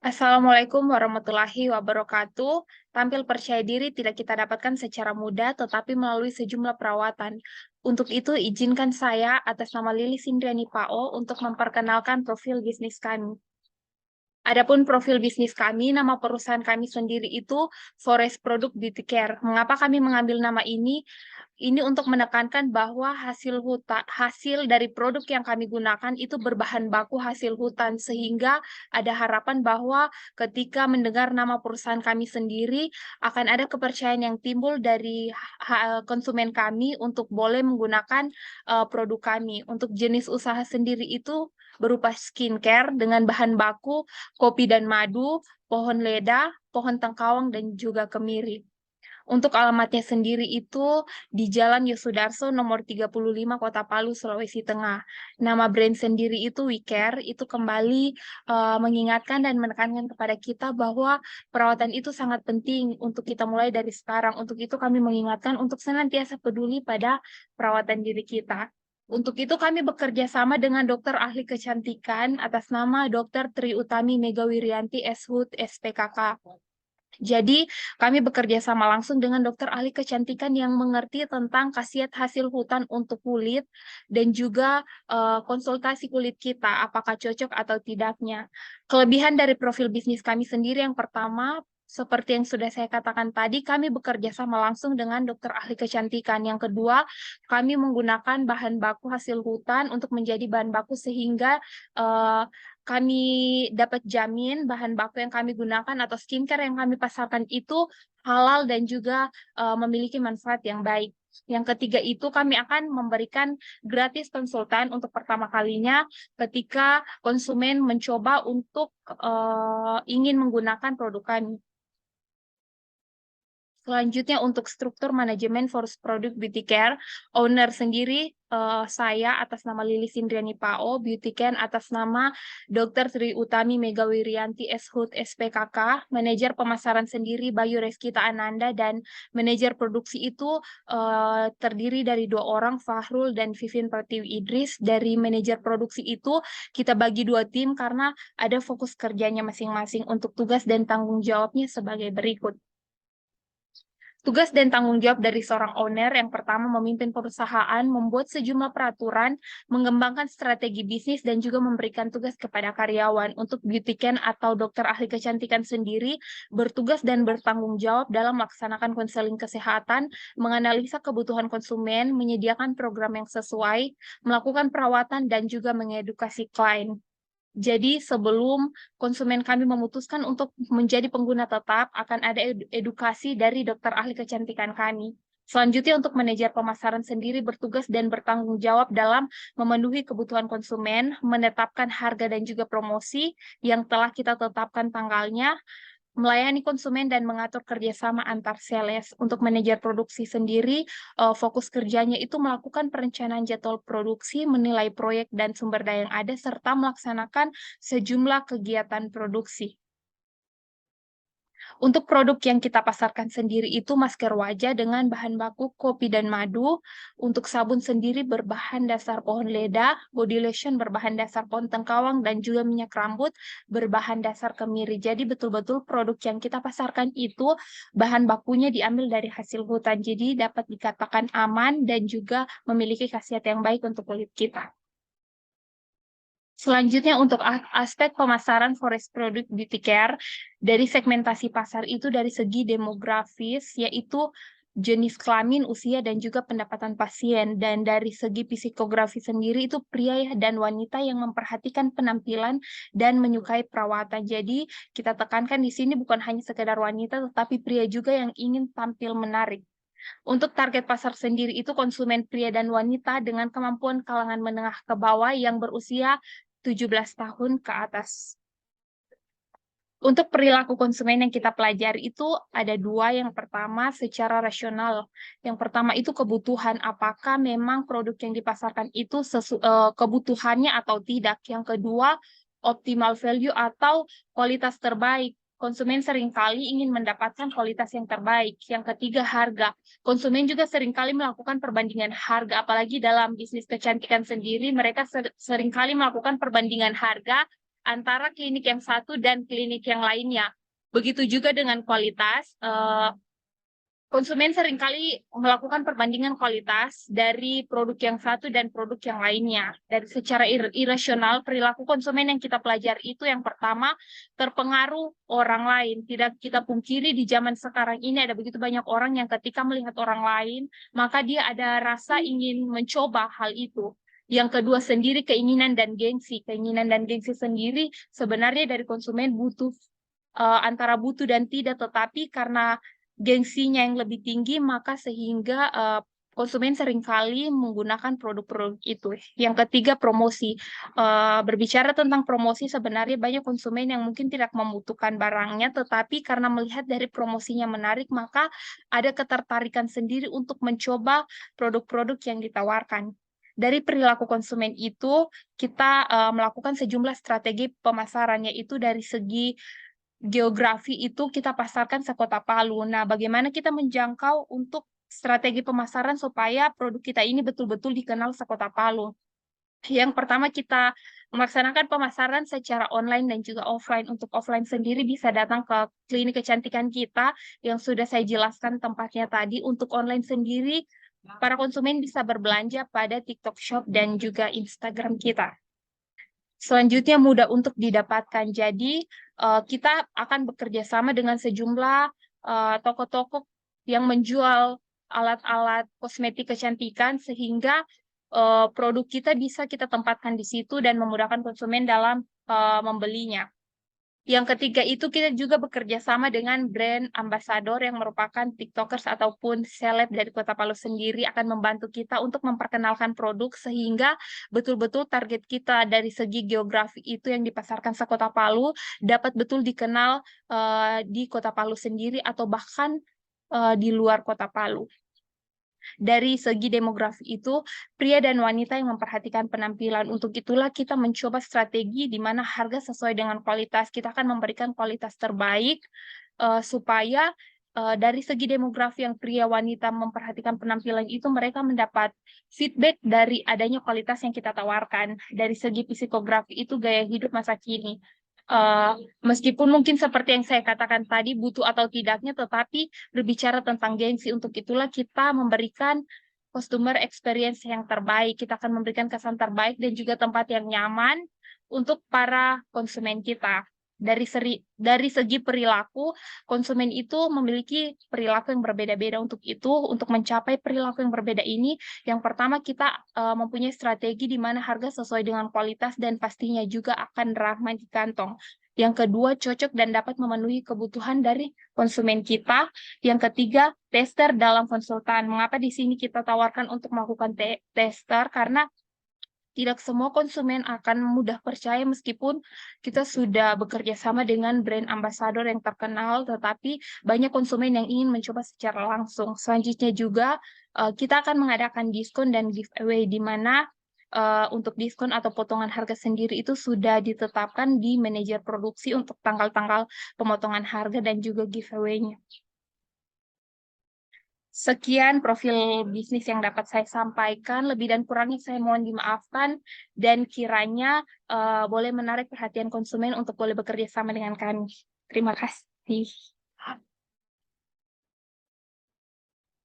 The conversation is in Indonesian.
Assalamualaikum warahmatullahi wabarakatuh. Tampil percaya diri tidak kita dapatkan secara mudah, tetapi melalui sejumlah perawatan. Untuk itu, izinkan saya atas nama Lili Sindriani PAO untuk memperkenalkan profil bisnis kami. Adapun profil bisnis kami, nama perusahaan kami sendiri itu Forest Product Beauty Care. Mengapa kami mengambil nama ini? Ini untuk menekankan bahwa hasil dari produk yang kami gunakan itu berbahan baku hasil hutan, sehingga ada harapan bahwa ketika mendengar nama perusahaan kami sendiri akan ada kepercayaan yang timbul dari konsumen kami untuk boleh menggunakan produk kami. Untuk jenis usaha sendiri itu berupa skincare dengan bahan baku kopi dan madu, pohon leda, pohon tengkawang, dan juga kemiri. Untuk alamatnya sendiri itu di Jalan Yosudarso nomor 35 Kota Palu, Sulawesi Tengah. Nama brand sendiri itu WeCare, itu kembali mengingatkan dan menekankan kepada kita bahwa perawatan itu sangat penting untuk kita mulai dari sekarang. Untuk itu kami mengingatkan untuk senantiasa peduli pada perawatan diri kita. Untuk itu kami bekerja sama dengan dokter ahli kecantikan atas nama Dr. Tri Utami Megawirianti SHUT SPKK. Jadi, kami bekerja sama langsung dengan dokter ahli kecantikan yang mengerti tentang khasiat hasil hutan untuk kulit dan juga konsultasi kulit kita, apakah cocok atau tidaknya. Kelebihan dari profil bisnis kami sendiri yang pertama, seperti yang sudah saya katakan tadi, kami bekerja sama langsung dengan dokter ahli kecantikan. Yang kedua, kami menggunakan bahan baku hasil hutan untuk menjadi bahan baku sehingga eh, kami dapat jamin bahan baku yang kami gunakan atau skincare yang kami pasarkan itu halal dan juga memiliki manfaat yang baik. Yang ketiga itu kami akan memberikan gratis konsultan untuk pertama kalinya ketika konsumen mencoba untuk ingin menggunakan produk kami. Selanjutnya untuk struktur manajemen Forest Product Beauty Care, owner sendiri saya atas nama Lili Sindriani PAO, Beauty Care atas nama Dr. Tri Utami Megawirianti SHUT SPKK, manajer pemasaran sendiri Bayu Reskita Ananda, dan manajer produksi itu terdiri dari dua orang, Fahrul dan Vivin Pratiwi Idris. Dari manajer produksi itu kita bagi dua tim karena ada fokus kerjanya masing-masing. Untuk tugas dan tanggung jawabnya sebagai berikut. Tugas dan tanggung jawab dari seorang owner yang pertama memimpin perusahaan, membuat sejumlah peraturan, mengembangkan strategi bisnis, dan juga memberikan tugas kepada karyawan. Untuk beautycan atau dokter ahli kecantikan sendiri, bertugas dan bertanggung jawab dalam melaksanakan konseling kesehatan, menganalisa kebutuhan konsumen, menyediakan program yang sesuai, melakukan perawatan, dan juga mengedukasi klien. Jadi sebelum konsumen kami memutuskan untuk menjadi pengguna tetap, akan ada edukasi dari dokter ahli kecantikan kami. Selanjutnya untuk manajer pemasaran sendiri bertugas dan bertanggung jawab dalam memenuhi kebutuhan konsumen, menetapkan harga dan juga promosi yang telah kita tetapkan tanggalnya, melayani konsumen dan mengatur kerjasama antar sales. Untuk manajer produksi sendiri, fokus kerjanya itu melakukan perencanaan jadwal produksi, menilai proyek dan sumber daya yang ada, serta melaksanakan sejumlah kegiatan produksi. Untuk produk yang kita pasarkan sendiri itu masker wajah dengan bahan baku kopi dan madu. Untuk sabun sendiri berbahan dasar pohon leda, body lotion berbahan dasar pohon tengkawang, dan juga minyak rambut berbahan dasar kemiri. Jadi betul-betul produk yang kita pasarkan itu bahan bakunya diambil dari hasil hutan. Jadi dapat dikatakan aman dan juga memiliki khasiat yang baik untuk kulit kita. Selanjutnya untuk aspek pemasaran Forest Product Beauty Care, dari segmentasi pasar itu dari segi demografis, yaitu jenis kelamin, usia, dan juga pendapatan pasien. Dan dari segi psikografi sendiri itu pria dan wanita yang memperhatikan penampilan dan menyukai perawatan. Jadi kita tekankan di sini bukan hanya sekedar wanita, tetapi pria juga yang ingin tampil menarik. Untuk target pasar sendiri itu konsumen pria dan wanita dengan kemampuan kalangan menengah ke bawah yang berusia 17 tahun ke atas. Untuk perilaku konsumen yang kita pelajari itu ada dua. Yang pertama secara rasional. Yang pertama itu kebutuhan. Apakah memang produk yang dipasarkan itu kebutuhannya atau tidak. Yang kedua optimal value atau kualitas terbaik. Konsumen seringkali ingin mendapatkan kualitas yang terbaik. Yang ketiga harga. Konsumen juga seringkali melakukan perbandingan harga. Apalagi dalam bisnis kecantikan sendiri mereka seringkali melakukan perbandingan harga antara klinik yang satu dan klinik yang lainnya. Begitu juga dengan kualitas. Konsumen seringkali melakukan perbandingan kualitas dari produk yang satu dan produk yang lainnya. Dan secara irasional, perilaku konsumen yang kita pelajari itu yang pertama, terpengaruh orang lain. Tidak kita pungkiri di zaman sekarang ini ada begitu banyak orang yang ketika melihat orang lain, maka dia ada rasa ingin mencoba hal itu. Yang kedua sendiri keinginan dan gengsi. Keinginan dan gengsi sendiri sebenarnya dari konsumen butuh antara butuh dan tidak, tetapi karena gengsinya yang lebih tinggi, maka sehingga konsumen seringkali menggunakan produk-produk itu. Yang ketiga, promosi. Berbicara tentang promosi, sebenarnya banyak konsumen yang mungkin tidak membutuhkan barangnya, tetapi karena melihat dari promosinya menarik, maka ada ketertarikan sendiri untuk mencoba produk-produk yang ditawarkan. Dari perilaku konsumen itu, kita melakukan sejumlah strategi pemasaran, yaitu dari segi geografi itu kita pasarkan sekota Palu. Nah, bagaimana kita menjangkau untuk strategi pemasaran supaya produk kita ini betul-betul dikenal sekota Palu? Yang pertama kita melaksanakan pemasaran secara online dan juga offline. Untuk offline sendiri bisa datang ke klinik kecantikan kita yang sudah saya jelaskan tempatnya tadi. Untuk online sendiri, para konsumen bisa berbelanja pada TikTok Shop dan juga Instagram kita. Selanjutnya mudah untuk didapatkan. Jadi kita akan bekerja sama dengan sejumlah toko-toko yang menjual alat-alat kosmetik kecantikan sehingga produk kita bisa kita tempatkan di situ dan memudahkan konsumen dalam membelinya. Yang ketiga itu kita juga bekerja sama dengan brand ambasador yang merupakan TikTokers ataupun seleb dari Kota Palu sendiri akan membantu kita untuk memperkenalkan produk sehingga betul-betul target kita dari segi geografi itu yang dipasarkan sekota Palu dapat betul dikenal di Kota Palu sendiri atau bahkan di luar Kota Palu. Dari segi demografi itu, pria dan wanita yang memperhatikan penampilan. Untuk itulah kita mencoba strategi di mana harga sesuai dengan kualitas. Kita akan memberikan kualitas terbaik supaya dari segi demografi yang pria wanita memperhatikan penampilan itu mereka mendapat feedback dari adanya kualitas yang kita tawarkan. Dari segi psikografi itu gaya hidup masa kini. Meskipun mungkin seperti yang saya katakan tadi butuh atau tidaknya, tetapi berbicara tentang gengsi, untuk itulah kita memberikan customer experience yang terbaik. Kita akan memberikan kesan terbaik dan juga tempat yang nyaman untuk para konsumen kita. Dari segi perilaku, konsumen itu memiliki perilaku yang berbeda-beda. Untuk itu, untuk mencapai perilaku yang berbeda ini, yang pertama kita mempunyai strategi di mana harga sesuai dengan kualitas dan pastinya juga akan ramah di kantong. Yang kedua, cocok dan dapat memenuhi kebutuhan dari konsumen kita. Yang ketiga, tester dalam konsultan. Mengapa di sini kita tawarkan untuk melakukan tester? Karena tidak semua konsumen akan mudah percaya meskipun kita sudah bekerja sama dengan brand ambasador yang terkenal, tetapi banyak konsumen yang ingin mencoba secara langsung. Selanjutnya juga kita akan mengadakan diskon dan giveaway di mana untuk diskon atau potongan harga sendiri itu sudah ditetapkan di manajer produksi untuk tanggal-tanggal pemotongan harga dan juga giveaway-nya. Sekian profil bisnis yang dapat saya sampaikan. Lebih dan kurangnya saya mohon dimaafkan dan kiranya boleh menarik perhatian konsumen untuk boleh bekerja sama dengan kami. Terima kasih.